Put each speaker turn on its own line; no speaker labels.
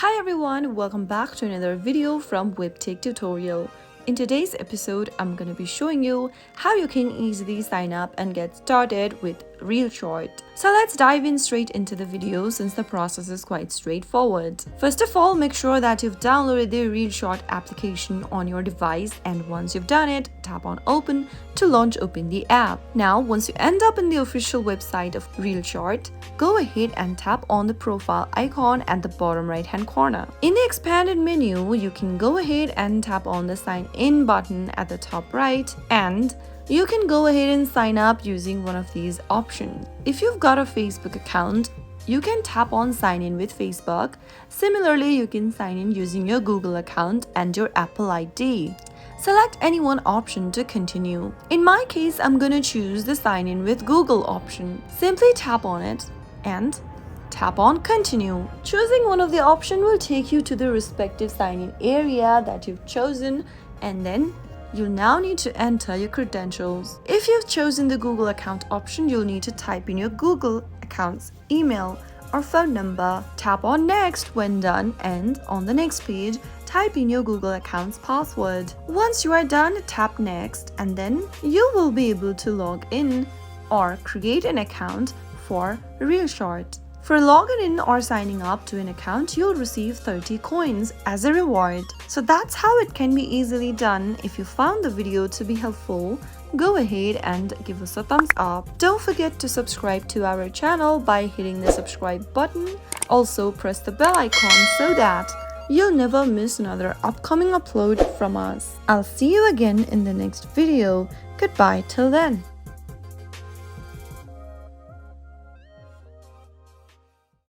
Hi everyone, welcome back to another video from Webtech Tutorial. In today's episode, I'm going to be showing you how you can easily sign up and get started with ReelShort. So let's dive in straight into the video since the process is quite straightforward. First of all, make sure that you've downloaded the ReelShort application on your device, and once you've done it, tap on Open to open the app. Now, once you end up in the official website of ReelShort, go ahead and tap on the profile icon at the bottom right hand corner. In the expanded menu, you can go ahead and tap on the sign in button at the top right, and you can go ahead and sign up using one of these options. If you've got a Facebook account, you can tap on sign in with Facebook. Similarly, you can sign in using your Google account and your Apple ID. Select any one option to continue. In my case, I'm gonna choose the sign in with Google option. Simply tap on it and tap on continue. Choosing one of the options will take you to the respective sign-in area that you've chosen, and then you'll now need to enter your credentials. If you've chosen the Google account option, you'll need to type in your Google account's email or phone number. Tap on next when done, and on the next page, type in your Google account's password. Once you are done, tap next, and then you will be able to log in or create an account for ReelShort. For logging in or signing up to an account, you'll receive 30 coins as a reward. So that's how it can be easily done. If you found the video to be helpful, go ahead and give us a thumbs up. Don't forget to subscribe to our channel by hitting the subscribe button. Also press the bell icon so that you'll never miss another upcoming upload from us. I'll see you again in the next video. Goodbye till then.